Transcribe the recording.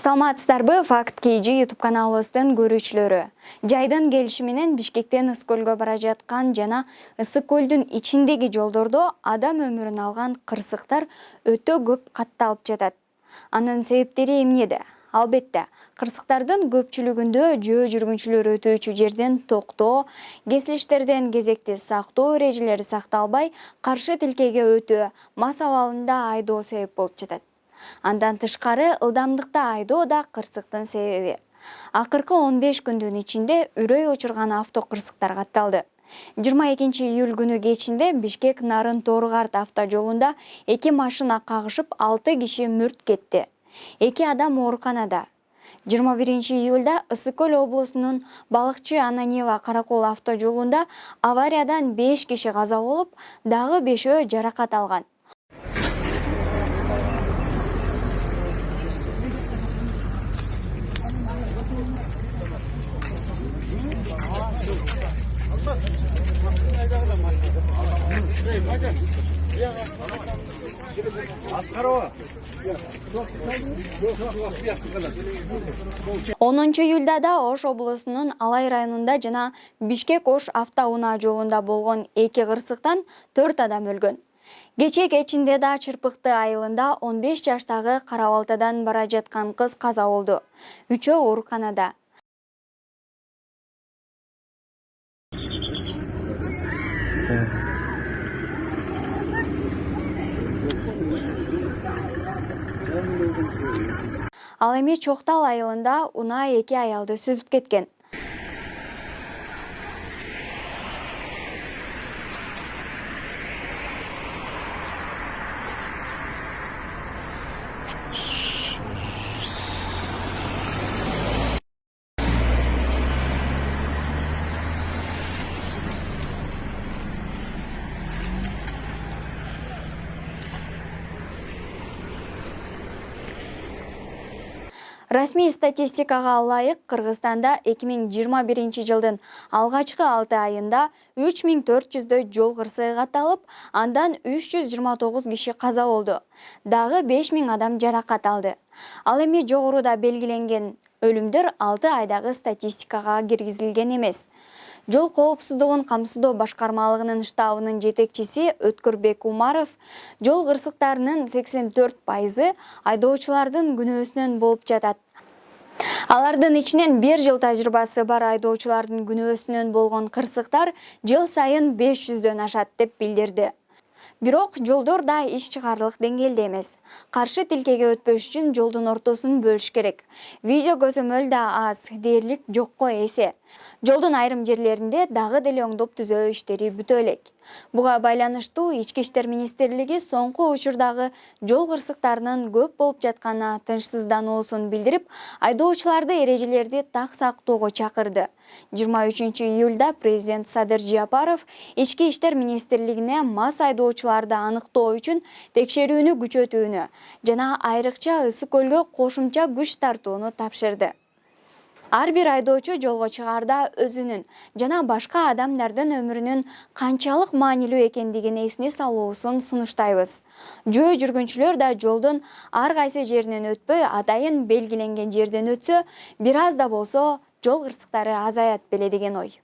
Саламатсыздарбы, Факт KG YouTube каналыбыздын көрүүчүлөрү. Жайдан келиши менен Бишкектен Ысык көлгө бара жаткан жана Ысык көлдүн ичиндеги жолдордо адам өмүрүн алган кырсыктар өтө көп катталып жатат. Анын себептери эмнеде? Албетте, кырсыктардын көпчүлүгүндө жөө жүргүнчүлөр өтүүчү жерден токтоо, кесилиштерден кезекти сактоо эрежелери сакталбай, каршы тилкеге өтүү, мас абалында айдоо себеп болуп жатат. Андан тышкары ылдамдыкта айдоо да кырсыктын себеби. Акыркы 15 күндүн ичинде үрөй учурган автокырсыктар катталды. 22 июль күнү кечинде Бишкек Нарын Торгарт автожолунда 2 машина кагышып 6 киши мүрт кетти. 2 адам ооруканада. 21 июлда Ысык көл облусунун Балыкчы Ананьева Каракол автожолунда авариядан 5 киши каза болуп, дагы 5-өө жаракат алган. Онунчу июлда да Ош облусунун Алай районунда жана Бишкек-Ош автоунаа жолунда болгон 2 кырсыктан 4 адам өлгөн. Кече кечинде да Чырпыкты айылында 15 жаштагы Кара-Балтадан бара жаткан кыз каза болду. 3-өө ооруканада. Ал эми Чоктал айылында унаа 2 аялды сүзүп кеткен. Расмий статистикага ылайык Кыргызстанда 2021 жылдын алгачкы 6 айында 3400 жол кырсыгы катталып, андан 329 киши каза болду. Дагы 5000 адам жаракат алды. Ал эми жогоруда белгиленген өлүмдөр 6 айдагы статистикага киргизилген эмес. Жол коопсуздугун камсыздоо башкармалыгынын штабынын жетекчиси Өткөрбек Умаров жол кырсыктарынын 84% айдоочулардын күнөөсүнөн болуп жатат. Алардын ичинен 1 жыл тажрыйбасы бар айдоочулардын күнөөсүнөн болгон кырсыктар жыл сайын 500дөн ашат деп билдирди. Бирок жолдор да иш чыгарлык деңгээлде эмес. Каршы тилкеге өтпөш үчүн жолдун ортосун бөлүш керек. Видео көзөмөл да аз, дээрлик жокко эсе. Жолдун айрым жерлеринде дагы деле оңдоп түзөө иштери бүтө элек. Буга байланыштуу Ички иштер министрлиги соңку учурдагы жол кырсыктарынын көп болуп жатканына тынчсыздануусун билдирип, айдоочуларды эрежелерди так сактоого чакырды. 23 июлда президент Садыр Жапаров Ички иштер министрлигине мас айдоочуларды аныктоо үчүн текшерүүнү күчөтүүнү жана айрыкча Ысык көлгө кошумча күч тартууну тапшырды. Ар бир айдоочу жолго чыгарда өзүнүн жана башка адамдардын өмүрүнүн канчалык маанилүү экендигин эсине салуусун сунуштайбыз. Жөө жүргүнчүлөр да жолдун ар кайсы жеринен өтпөй, атайын белгиленген жерден өтсө, бир аз да болсо жол кырсыктары азаят беле деген ой.